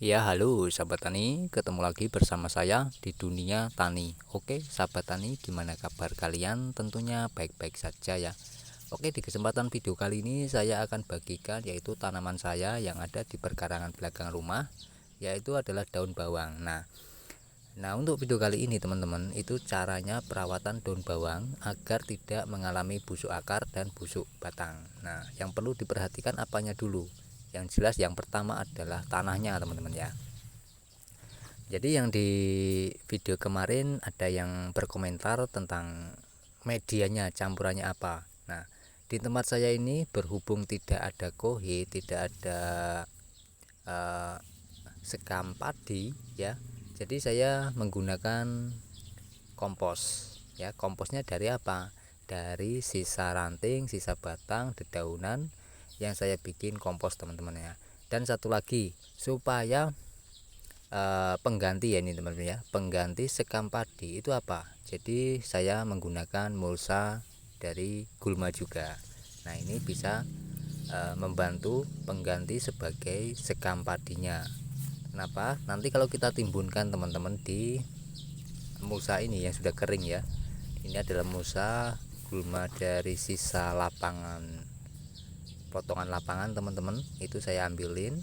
Ya, halo sahabat tani, ketemu lagi bersama saya di dunia tani. Oke, sahabat tani, gimana kabar kalian? Tentunya baik-baik saja ya. Oke, di kesempatan video kali ini saya akan bagikan yaitu tanaman saya yang ada di perkarangan belakang rumah, yaitu adalah daun bawang. Nah, untuk video kali ini teman-teman, itu caranya perawatan daun bawang agar tidak mengalami busuk akar dan busuk batang. Nah, yang perlu diperhatikan apanya dulu? Yang jelas yang pertama adalah tanahnya teman-teman ya. Jadi yang di video kemarin ada yang berkomentar tentang medianya, campurannya apa. Nah, di tempat saya ini berhubung tidak ada kohe, tidak ada eh, sekam padi ya. Jadi saya menggunakan kompos ya. Komposnya dari apa? Dari sisa ranting, sisa batang, dedaunan yang saya bikin kompos teman-teman ya. Dan satu lagi supaya pengganti ya ini teman-teman ya, pengganti sekam padi itu apa? Jadi saya menggunakan mulsa dari gulma juga. Nah, ini bisa membantu pengganti sebagai sekam padinya. Kenapa? Nanti kalau kita timbunkan teman-teman di mulsa ini yang sudah kering ya, ini adalah mulsa gulma dari sisa lapangan, potongan lapangan teman-teman, itu saya ambilin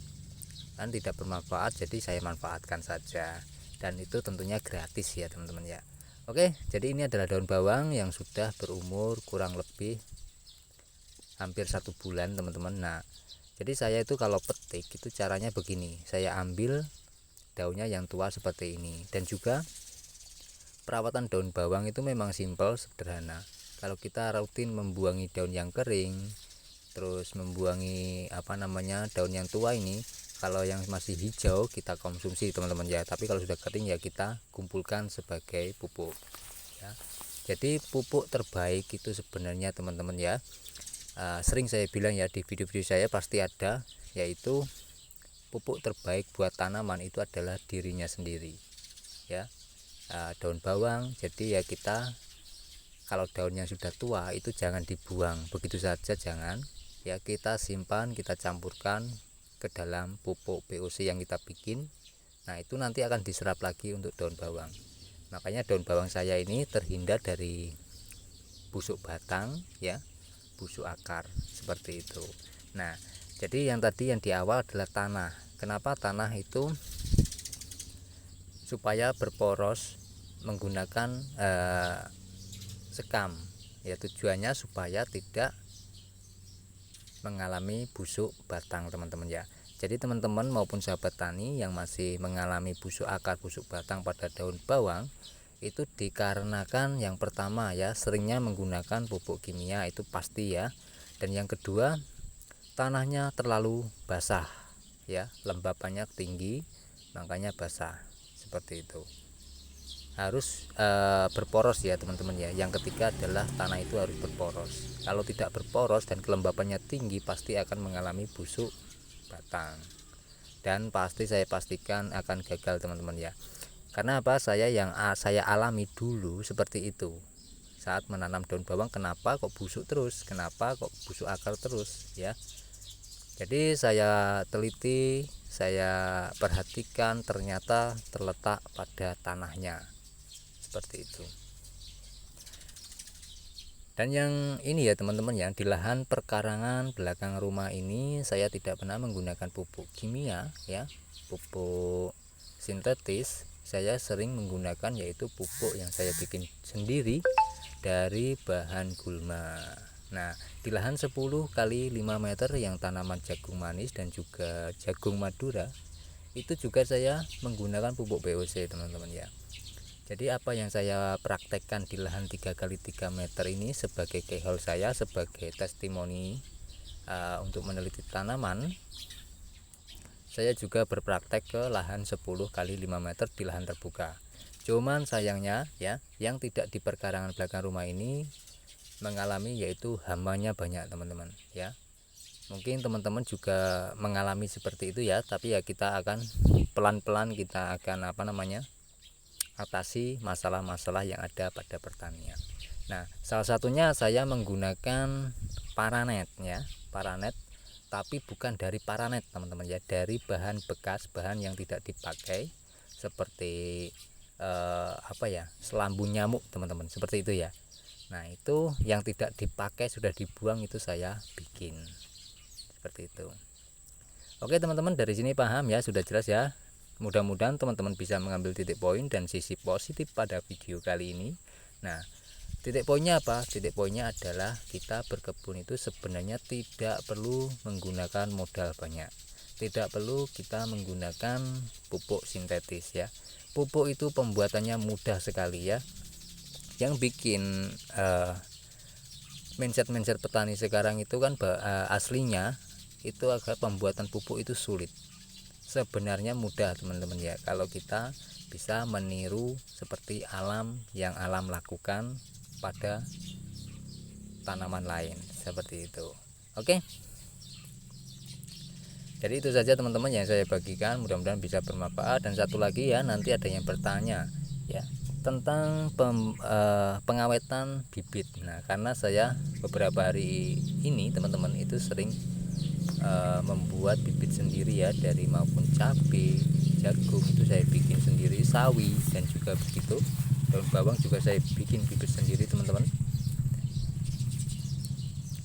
kan tidak bermanfaat, jadi saya manfaatkan saja, dan itu tentunya gratis ya teman-teman ya. Oke, jadi ini adalah daun bawang yang sudah berumur kurang lebih hampir 1 bulan teman-teman. Nah, jadi saya itu kalau petik itu caranya begini, saya ambil daunnya yang tua seperti ini. Dan juga perawatan daun bawang itu memang simpel, sederhana. Kalau kita rutin membuangi daun yang kering, terus membuangi daun yang tua ini, kalau yang masih hijau kita konsumsi teman-teman ya, tapi kalau sudah kering ya kita kumpulkan sebagai pupuk ya. Jadi pupuk terbaik itu sebenarnya teman-teman ya, sering saya bilang ya di video-video saya pasti ada, yaitu pupuk terbaik buat tanaman itu adalah dirinya sendiri ya. Daun bawang, jadi ya kita kalau daunnya sudah tua itu jangan dibuang begitu saja, jangan ya, kita simpan, kita campurkan ke dalam pupuk POC yang kita bikin. Nah, itu nanti akan diserap lagi untuk daun bawang. Makanya daun bawang saya ini terhindar dari busuk batang ya, busuk akar seperti itu. Nah, jadi yang tadi yang di awal adalah tanah. Kenapa tanah itu supaya berporos menggunakan sekam ya, tujuannya supaya tidak mengalami busuk batang teman-teman ya. Jadi teman-teman maupun sahabat tani yang masih mengalami busuk akar, busuk batang pada daun bawang, itu dikarenakan yang pertama ya, seringnya menggunakan pupuk kimia, itu pasti ya. Dan yang kedua, tanahnya terlalu basah ya, lembapannya tinggi makanya basah seperti itu. Harus berporos ya teman-teman ya. Yang ketiga adalah tanah itu harus berporos. Kalau tidak berporos dan kelembapannya tinggi, pasti akan mengalami busuk batang, dan pasti saya pastikan akan gagal teman-teman ya. Karena apa? Saya alami dulu seperti itu saat menanam daun bawang. Kenapa kok busuk terus, kenapa kok busuk akar terus ya. Jadi saya teliti, saya perhatikan, ternyata terletak pada tanahnya seperti itu. Dan yang ini ya teman-teman ya, di lahan perkarangan belakang rumah ini saya tidak pernah menggunakan pupuk kimia ya, pupuk sintetis. Saya sering menggunakan yaitu pupuk yang saya bikin sendiri dari bahan gulma. Nah, di lahan 10 kali 5 meter yang tanaman jagung manis dan juga jagung madura, itu juga saya menggunakan pupuk POC teman-teman ya. Jadi apa yang saya praktekkan di lahan 3 kali 3 meter ini sebagai keyhole saya, sebagai testimoni untuk meneliti tanaman, saya juga berpraktek ke lahan 10 kali 5 meter di lahan terbuka. Cuman sayangnya ya, yang tidak di perkarangan belakang rumah ini mengalami yaitu hambanya banyak teman-teman ya. Mungkin teman-teman juga mengalami seperti itu ya, tapi ya kita akan pelan-pelan, kita akan atasi masalah-masalah yang ada pada pertanian. Nah, salah satunya saya menggunakan paranet ya, paranet tapi bukan dari paranet teman-teman ya, dari bahan bekas, bahan yang tidak dipakai, seperti apa ya, selambung nyamuk teman-teman, seperti itu ya. Nah itu yang tidak dipakai, sudah dibuang, itu saya bikin seperti itu. Oke teman-teman, dari sini paham ya, sudah jelas ya. Mudah-mudahan teman-teman bisa mengambil titik poin dan sisi positif pada video kali ini. Nah, titik poinnya apa? Titik poinnya adalah kita berkebun itu sebenarnya tidak perlu menggunakan modal banyak. Tidak perlu kita menggunakan pupuk sintetis ya. Pupuk itu pembuatannya mudah sekali ya. Yang bikin mindset petani sekarang itu kan aslinya itu agar pembuatan pupuk itu sulit. Sebenarnya mudah teman-teman ya, kalau kita bisa meniru seperti yang alam lakukan pada tanaman lain, seperti itu. Oke, jadi itu saja teman-teman yang saya bagikan, mudah-mudahan bisa bermanfaat. Dan satu lagi ya, nanti ada yang bertanya ya tentang pengawetan bibit. Nah, karena saya beberapa hari ini teman-teman itu sering membuat bibit sendiri ya, dari maupun cabai, jagung itu saya bikin sendiri, sawi dan juga begitu, daun bawang juga saya bikin bibit sendiri teman-teman.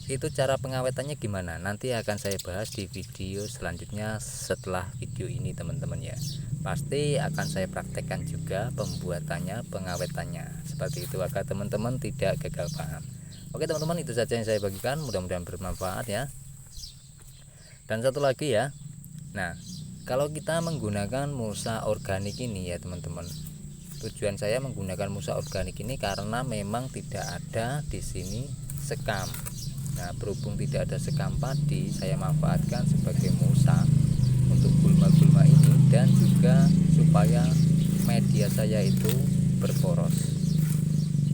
Itu cara pengawetannya gimana, nanti akan saya bahas di video selanjutnya setelah video ini teman-teman ya. Pasti akan saya praktekkan juga pembuatannya, pengawetannya, seperti itu, agar teman-teman tidak gagal paham. Oke teman-teman, itu saja yang saya bagikan, mudah-mudahan bermanfaat ya. Dan satu lagi ya, nah kalau kita menggunakan mulsa organik ini ya teman-teman, tujuan saya menggunakan mulsa organik ini karena memang tidak ada di sini sekam. Nah berhubung tidak ada sekam padi, saya manfaatkan sebagai mulsa untuk gulma-gulma ini, dan juga supaya media saya itu berporos.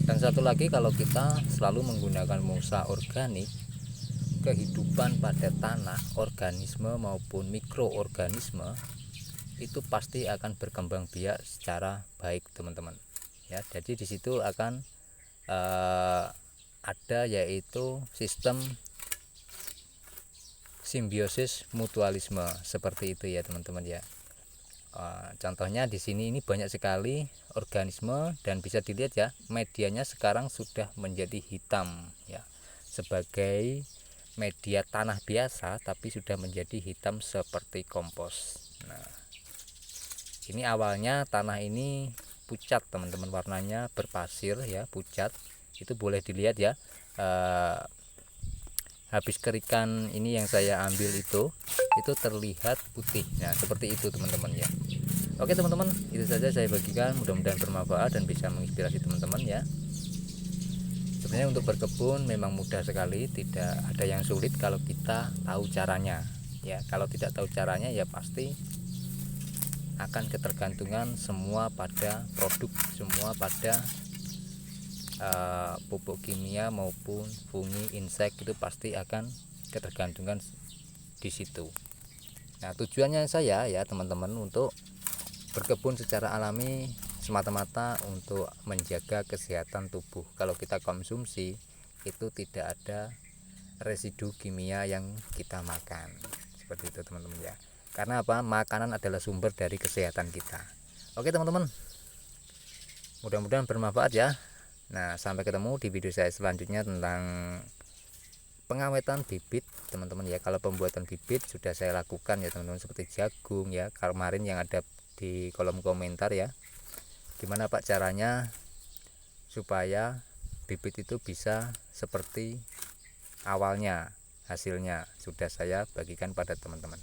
Dan satu lagi, kalau kita selalu menggunakan mulsa organik, kehidupan pada tanah, organisme maupun mikroorganisme itu pasti akan berkembang biak secara baik teman-teman ya. Jadi di situ akan ada yaitu sistem simbiosis mutualisme, seperti itu ya teman-teman ya. Contohnya di sini ini banyak sekali organisme, dan bisa dilihat ya, medianya sekarang sudah menjadi hitam ya, sebagai media tanah biasa, tapi sudah menjadi hitam seperti kompos. Nah ini awalnya tanah ini pucat teman-teman, warnanya berpasir ya, pucat. Itu boleh dilihat ya, habis kerikan ini yang saya ambil itu terlihat putih. Nah seperti itu teman-teman ya. Oke teman-teman, itu saja saya bagikan, mudah-mudahan bermanfaat dan bisa menginspirasi teman-teman ya. Sebenarnya untuk berkebun memang mudah sekali, tidak ada yang sulit kalau kita tahu caranya ya. Kalau tidak tahu caranya ya pasti akan ketergantungan semua pada produk, semua pada pupuk kimia maupun fungi, insek, itu pasti akan ketergantungan di situ. Nah tujuannya saya ya teman-teman untuk berkebun secara alami semata-mata untuk menjaga kesehatan tubuh. Kalau kita konsumsi itu tidak ada residu kimia yang kita makan, seperti itu teman-teman ya. Karena apa? Makanan adalah sumber dari kesehatan kita. Oke teman-teman, mudah-mudahan bermanfaat ya. Nah sampai ketemu di video saya selanjutnya tentang pengawetan bibit teman-teman ya. Kalau pembuatan bibit sudah saya lakukan ya teman-teman, seperti jagung ya kemarin yang ada di kolom komentar ya, gimana Pak caranya supaya bibit itu bisa seperti awalnya, hasilnya sudah saya bagikan pada teman-teman.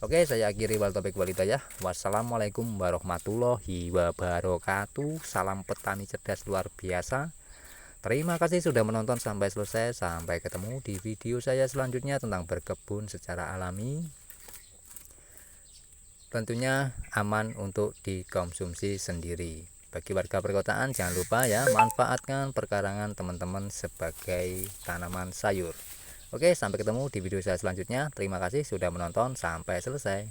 Oke, saya akhiri wal topik wal hidayah. Wassalamualaikum warahmatullahi wabarakatuh. Salam petani cerdas luar biasa. Terima kasih sudah menonton sampai selesai. Sampai ketemu di video saya selanjutnya tentang berkebun secara alami, tentunya aman untuk dikonsumsi sendiri. Bagi warga perkotaan jangan lupa ya, manfaatkan perkarangan teman-teman sebagai tanaman sayur. Oke, sampai ketemu di video saya selanjutnya. Terima kasih sudah menonton sampai selesai.